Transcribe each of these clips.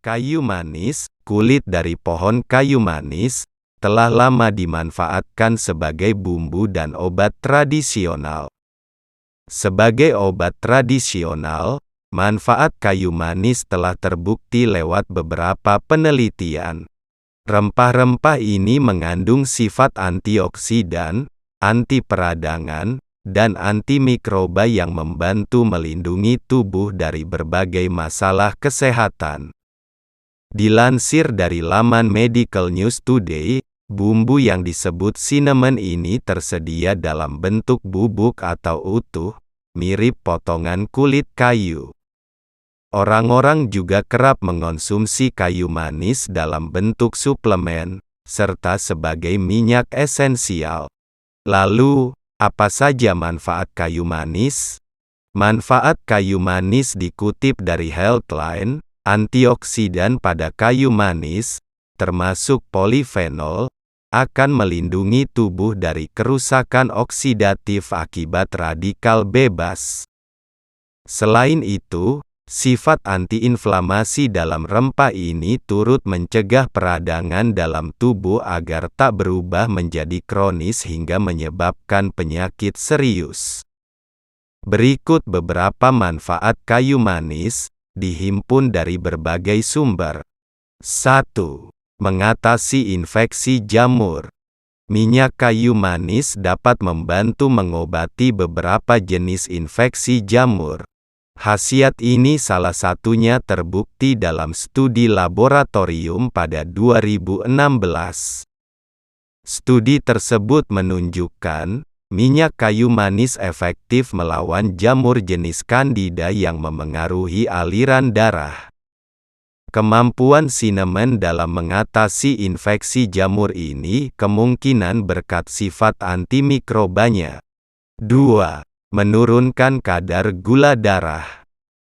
Kayu manis, kulit dari pohon kayu manis, telah lama dimanfaatkan sebagai bumbu dan obat tradisional. Sebagai obat tradisional, manfaat kayu manis telah terbukti lewat beberapa penelitian. Rempah-rempah ini mengandung sifat antioksidan, anti peradangan, dan antimikroba yang membantu melindungi tubuh dari berbagai masalah kesehatan. Dilansir dari laman Medical News Today, bumbu yang disebut cinnamon ini tersedia dalam bentuk bubuk atau utuh, mirip potongan kulit kayu. Orang-orang juga kerap mengonsumsi kayu manis dalam bentuk suplemen, serta sebagai minyak esensial. Lalu, apa saja manfaat kayu manis? Manfaat kayu manis dikutip dari Healthline. Antioksidan pada kayu manis, termasuk polifenol, akan melindungi tubuh dari kerusakan oksidatif akibat radikal bebas. Selain itu, sifat antiinflamasi dalam rempah ini turut mencegah peradangan dalam tubuh agar tak berubah menjadi kronis hingga menyebabkan penyakit serius. Berikut beberapa manfaat kayu manis, dihimpun dari berbagai sumber. 1. Mengatasi infeksi jamur. Minyak kayu manis dapat membantu mengobati beberapa jenis infeksi jamur. Khasiat ini salah satunya terbukti dalam studi laboratorium pada 2016. Studi tersebut menunjukkan minyak kayu manis efektif melawan jamur jenis Candida yang memengaruhi aliran darah. Kemampuan cinnamon dalam mengatasi infeksi jamur ini kemungkinan berkat sifat antimikrobanya. 2. Menurunkan kadar gula darah.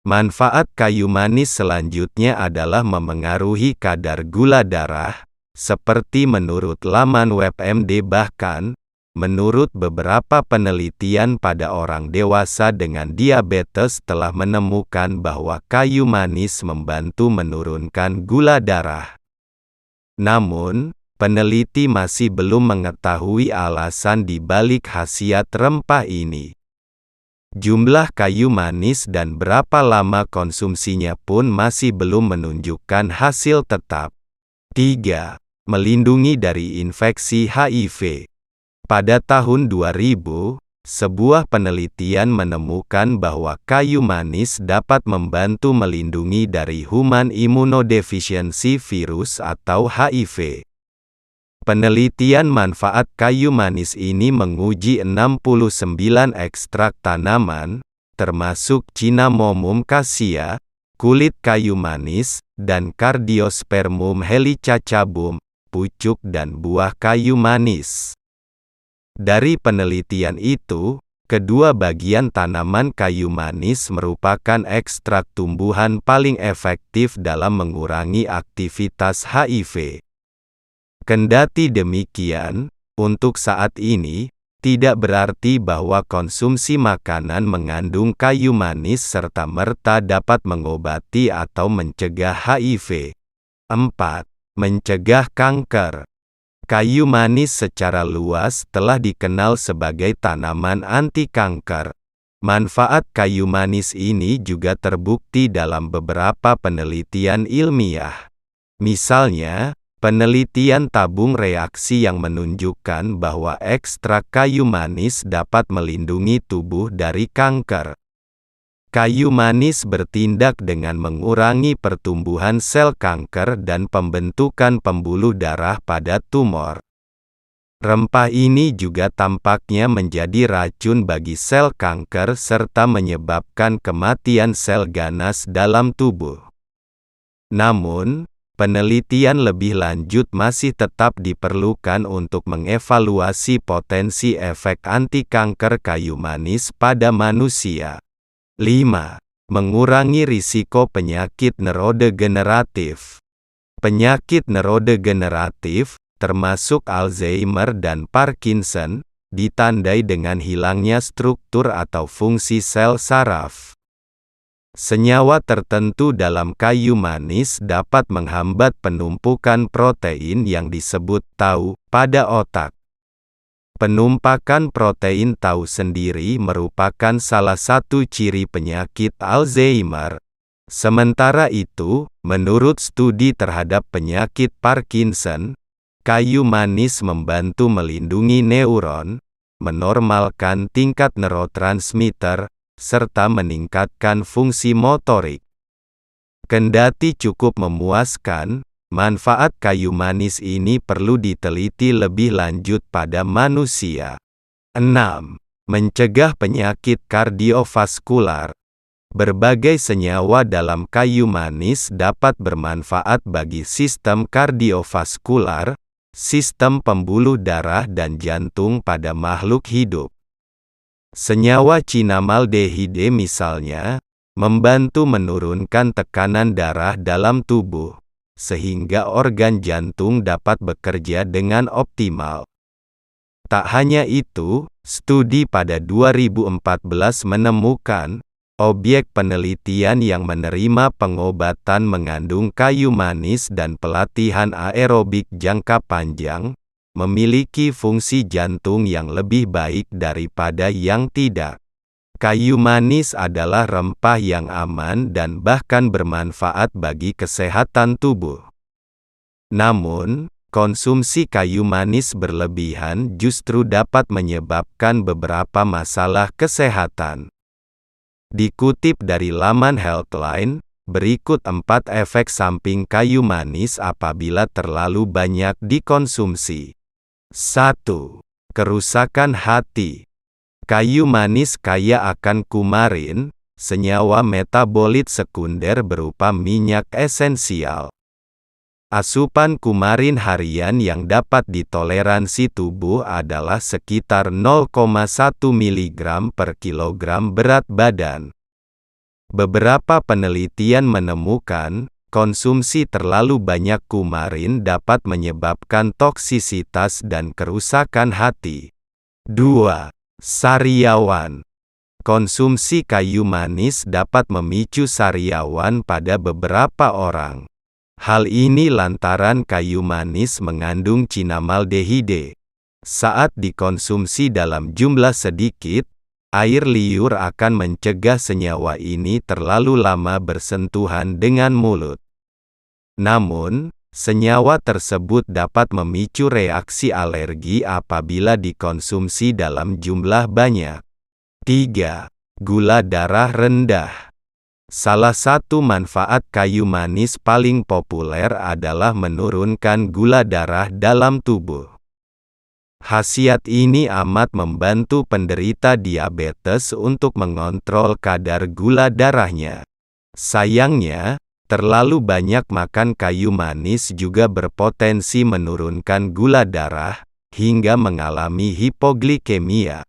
Manfaat kayu manis selanjutnya adalah memengaruhi kadar gula darah, seperti menurut laman WebMD bahkan, menurut beberapa penelitian pada orang dewasa dengan diabetes telah menemukan bahwa kayu manis membantu menurunkan gula darah. Namun, peneliti masih belum mengetahui alasan di balik khasiat rempah ini. Jumlah kayu manis dan berapa lama konsumsinya pun masih belum menunjukkan hasil tetap. 3. Melindungi dari infeksi HIV. Pada tahun 2000, sebuah penelitian menemukan bahwa kayu manis dapat membantu melindungi dari Human Immunodeficiency Virus atau HIV. Penelitian manfaat kayu manis ini menguji 69 ekstrak tanaman, termasuk Cinnamomum cassia, kulit kayu manis, dan Cardiospermum helicacabum, pucuk dan buah kayu manis. Dari penelitian itu, kedua bagian tanaman kayu manis merupakan ekstrak tumbuhan paling efektif dalam mengurangi aktivitas HIV. Kendati demikian, untuk saat ini, tidak berarti bahwa konsumsi makanan mengandung kayu manis serta-merta dapat mengobati atau mencegah HIV. 4. Mencegah kanker. Kayu manis secara luas telah dikenal sebagai tanaman anti kanker. Manfaat kayu manis ini juga terbukti dalam beberapa penelitian ilmiah. Misalnya, penelitian tabung reaksi yang menunjukkan bahwa ekstrak kayu manis dapat melindungi tubuh dari kanker. Kayu manis bertindak dengan mengurangi pertumbuhan sel kanker dan pembentukan pembuluh darah pada tumor. Rempah ini juga tampaknya menjadi racun bagi sel kanker serta menyebabkan kematian sel ganas dalam tubuh. Namun, penelitian lebih lanjut masih tetap diperlukan untuk mengevaluasi potensi efek anti-kanker kayu manis pada manusia. 5. Mengurangi risiko penyakit neurodegeneratif. Penyakit neurodegeneratif, termasuk Alzheimer dan Parkinson, ditandai dengan hilangnya struktur atau fungsi sel saraf. Senyawa tertentu dalam kayu manis dapat menghambat penumpukan protein yang disebut tau pada otak. Penumpakan protein tau sendiri merupakan salah satu ciri penyakit Alzheimer. Sementara itu, menurut studi terhadap penyakit Parkinson, kayu manis membantu melindungi neuron, menormalkan tingkat neurotransmitter, serta meningkatkan fungsi motorik. Kendati cukup memuaskan, manfaat kayu manis ini perlu diteliti lebih lanjut pada manusia. 6. Mencegah penyakit kardiovaskular. Berbagai senyawa dalam kayu manis dapat bermanfaat bagi sistem kardiovaskular, sistem pembuluh darah dan jantung pada makhluk hidup. Senyawa cinamaldehide misalnya, membantu menurunkan tekanan darah dalam tubuh, sehingga organ jantung dapat bekerja dengan optimal. Tak hanya itu, studi pada 2014 menemukan, objek penelitian yang menerima pengobatan mengandung kayu manis dan pelatihan aerobik jangka panjang, memiliki fungsi jantung yang lebih baik daripada yang tidak. Kayu manis adalah rempah yang aman dan bahkan bermanfaat bagi kesehatan tubuh. Namun, konsumsi kayu manis berlebihan justru dapat menyebabkan beberapa masalah kesehatan. Dikutip dari laman Healthline, berikut 4 efek samping kayu manis apabila terlalu banyak dikonsumsi. 1. Kerusakan hati. Kayu manis kaya akan kumarin, senyawa metabolit sekunder berupa minyak esensial. Asupan kumarin harian yang dapat ditoleransi tubuh adalah sekitar 0,1 mg per kilogram berat badan. Beberapa penelitian menemukan, konsumsi terlalu banyak kumarin dapat menyebabkan toksisitas dan kerusakan hati. 2. Sariawan. Konsumsi kayu manis dapat memicu sariawan pada beberapa orang. Hal ini lantaran kayu manis mengandung cinamaldehide. Saat dikonsumsi dalam jumlah sedikit, air liur akan mencegah senyawa ini terlalu lama bersentuhan dengan mulut. Namun, senyawa tersebut dapat memicu reaksi alergi apabila dikonsumsi dalam jumlah banyak. 3. Gula darah rendah. Salah satu manfaat kayu manis paling populer adalah menurunkan gula darah dalam tubuh. Khasiat ini amat membantu penderita diabetes untuk mengontrol kadar gula darahnya. Sayangnya, terlalu banyak makan kayu manis juga berpotensi menurunkan gula darah, hingga mengalami hipoglikemia.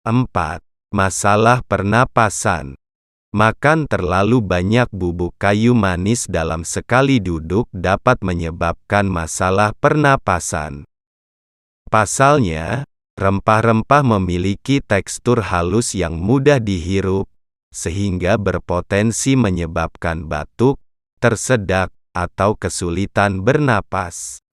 4. Masalah pernapasan. Makan terlalu banyak bubuk kayu manis dalam sekali duduk dapat menyebabkan masalah pernapasan. Pasalnya, rempah-rempah memiliki tekstur halus yang mudah dihirup, sehingga berpotensi menyebabkan batuk, tersedak, atau kesulitan bernapas.